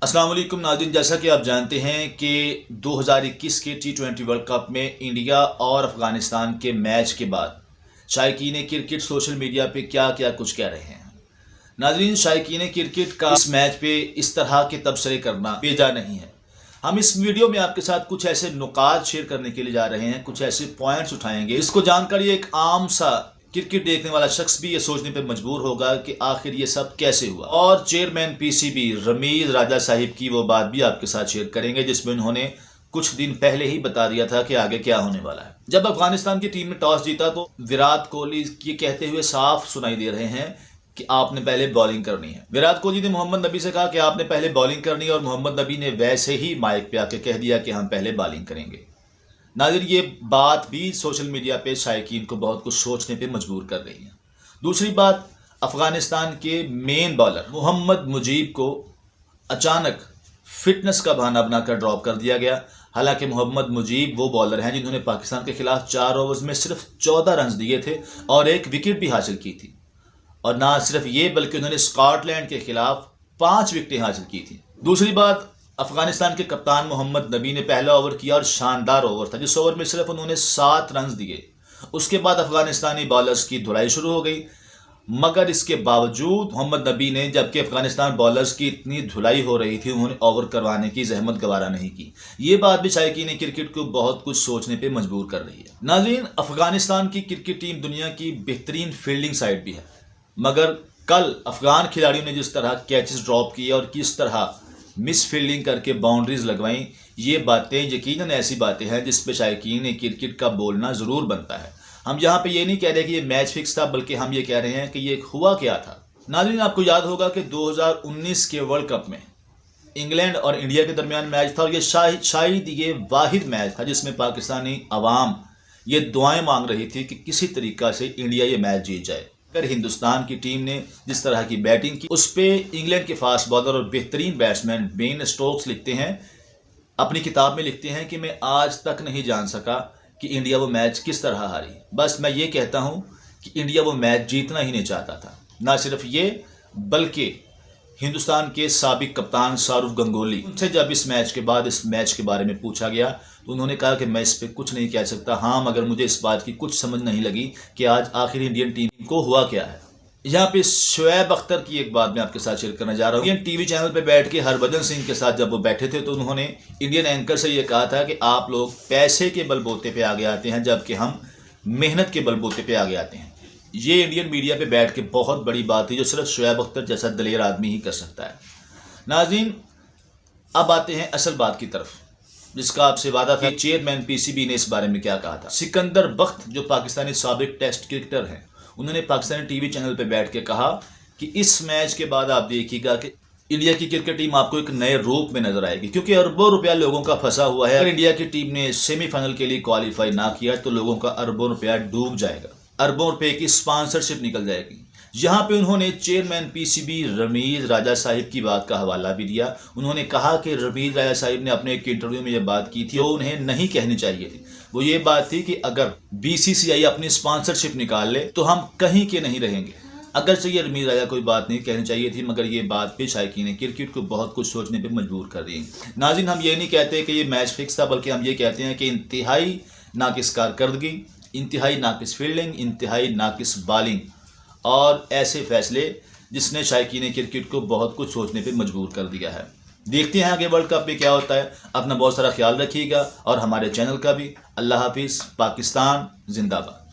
अस्सलाम वालेकुम नाज़रीन, जैसा कि आप जानते हैं कि 2021 के T20 वर्ल्ड कप में इंडिया और अफ़गानिस्तान के मैच के बाद शायकीन क्रिकेट सोशल मीडिया पे क्या क्या कुछ कह रहे हैं। नाज़रीन, शायकीन क्रिकेट का इस मैच पे इस तरह के तबसरे करना बेजा नहीं है। हम इस वीडियो में आपके साथ कुछ ऐसे नुकात शेयर करने के लिए जा रहे हैं, कुछ ऐसे पॉइंट्स उठाएंगे इसको जानकर ये एक आम सा क्रिकेट देखने वाला शख्स भी ये सोचने पे मजबूर होगा कि आखिर ये सब कैसे हुआ। और चेयरमैन पीसीबी रमीज राजा साहिब की वो बात भी आपके साथ शेयर करेंगे जिसमें उन्होंने कुछ दिन पहले ही बता दिया था कि आगे क्या होने वाला है। जब अफगानिस्तान की टीम ने टॉस जीता तो विराट कोहली ये कहते हुए साफ सुनाई दे रहे हैं कि आपने पहले बॉलिंग करनी है। विराट कोहली ने मोहम्मद नबी से कहा कि आपने पहले बॉलिंग करनी है और मोहम्मद नबी ने वैसे ही माइक पे आके कह दिया कि हम पहले बॉलिंग करेंगे। नाज़रीन, ये बात भी सोशल मीडिया पे शायकीन को बहुत कुछ सोचने पे मजबूर कर रही है। दूसरी बात, अफगानिस्तान के मेन बॉलर मोहम्मद मुजीब को अचानक फिटनेस का बहाना बनाकर ड्रॉप कर दिया गया। हालांकि मोहम्मद मुजीब वो बॉलर हैं जिन्होंने पाकिस्तान के खिलाफ 4 ओवर्स में सिर्फ 14 रन दिए थे और 1 विकेट भी हासिल की थी। और ना सिर्फ ये बल्कि उन्होंने स्कॉटलैंड के खिलाफ 5 विकेटें हासिल की थी। दूसरी बात, अफगानिस्तान के कप्तान मोहम्मद नबी ने पहला ओवर किया और शानदार ओवर था जिस ओवर में सिर्फ उन्होंने 7 रन दिए। उसके बाद अफगानिस्तानी बॉलर्स की धुलाई शुरू हो गई, मगर इसके बावजूद मोहम्मद नबी ने, जबकि अफगानिस्तान बॉलर्स की इतनी धुलाई हो रही थी, उन्होंने ओवर करवाने की जहमत गवारा नहीं की। ये बात भी शायकीन क्रिकेट को बहुत कुछ सोचने पर मजबूर कर रही है। नाज़रीन, अफगानिस्तान की क्रिकेट टीम दुनिया की बेहतरीन फील्डिंग साइड भी है, मगर कल अफगान खिलाड़ियों ने जिस तरह कैचेस ड्रॉप किए और किस तरह मिस फील्डिंग करके बाउंड्रीज लगवाई, ये बातें यकीनन ऐसी बातें हैं जिस पे शायकीन क्रिकेट का बोलना ज़रूर बनता है। हम यहाँ पे ये नहीं कह रहे कि ये मैच फिक्स था, बल्कि हम ये कह रहे हैं कि ये हुआ क्या था। नाज़रीन, आपको याद होगा कि 2019 के वर्ल्ड कप में इंग्लैंड और इंडिया के दरमियान मैच था और ये शायद ये वाहिद मैच था जिसमें पाकिस्तानी अवाम ये दुआएं मांग रही थी कि किसी तरीक़ा से इंडिया ये मैच जीत जाए। अगर हिंदुस्तान की टीम ने जिस तरह की बैटिंग की, उस पर इंग्लैंड के फास्ट बॉलर और बेहतरीन बैट्समैन बेन स्टोक्स लिखते हैं, अपनी किताब में लिखते हैं कि मैं आज तक नहीं जान सका कि इंडिया वो मैच किस तरह हारी। बस मैं ये कहता हूँ कि इंडिया वो मैच जीतना ही नहीं चाहता था। ना सिर्फ ये, बल्कि हिंदुस्तान के साबिक कप्तान सौरव गंगोली, उनसे जब इस मैच के बारे में पूछा गया तो उन्होंने कहा कि मैं इस पर कुछ नहीं कह सकता, हाँ, मगर मुझे इस बात की कुछ समझ नहीं लगी कि आज आखिर इंडियन टीम को हुआ क्या है। यहाँ पे शोएब अख्तर की एक बात मैं आपके साथ शेयर करना जा रहा हूँ। इंडियन टीवी चैनल पे बैठ के हरभजन सिंह के साथ जब वो बैठे थे तो उन्होंने इंडियन एंकर से ये कहा था कि आप लोग पैसे के बलबूते पे आगे आते हैं जबकि हम मेहनत के बलबूते पे आगे आते हैं। ये इंडियन मीडिया पे बैठ के बहुत बड़ी बात है जो सिर्फ शोएब अख्तर जैसा दलेर आदमी ही कर सकता है। नाज़रीन, अब आते हैं असल बात की तरफ जिसका आपसे वादा था। चेयरमैन पीसीबी ने इस बारे में क्या कहा था। सिकंदर बख्त जो पाकिस्तानी साबिक टेस्ट क्रिकेटर हैं, उन्होंने पाकिस्तानी टीवी चैनल पे बैठ के कहा कि इस मैच के बाद आप देखिएगा कि इंडिया की क्रिकेट टीम आपको एक नए रूप में नजर आएगी, क्योंकि अरबों रुपया लोगों का फंसा हुआ है। अगर इंडिया की टीम ने सेमीफाइनल के लिए क्वालिफाई ना किया तो लोगों का अरबों रुपया डूब जाएगा, अरबों रुपए की स्पॉन्सरशिप निकल जाएगी। यहाँ पे उन्होंने चेयरमैन पीसीबी रमीज राजा साहिब की बात का हवाला भी दिया। उन्होंने कहा कि रमीज राजा साहिब ने अपने एक इंटरव्यू में ये बात की थी, वो उन्हें नहीं कहनी चाहिए थी। वो ये बात थी कि अगर बीसीसीआई अपनी स्पॉन्सरशिप निकाल ले तो हम कहीं के नहीं रहेंगे। अगर से ये रमीज राजा कोई बात नहीं कहनी चाहिए थी, मगर ये बात भी शायकीन क्रिकेट को बहुत कुछ सोचने पर मजबूर कर रही है। नाज़रीन, हम ये नहीं कहते कि ये मैच फिक्स था, बल्कि हम ये कहते हैं कि इंतहाई नाकिस कारकर्दगी, इंतहाई नाकिस फील्डिंग, इंतहाई नाकिस बॉलिंग और ऐसे फैसले जिसने शायकीन क्रिकेट को बहुत कुछ सोचने पे मजबूर कर दिया है। देखते हैं आगे वर्ल्ड कप में क्या होता है। अपना बहुत सारा ख्याल रखिएगा और हमारे चैनल का भी। अल्लाह हाफिज़। पाकिस्तान जिंदाबाद।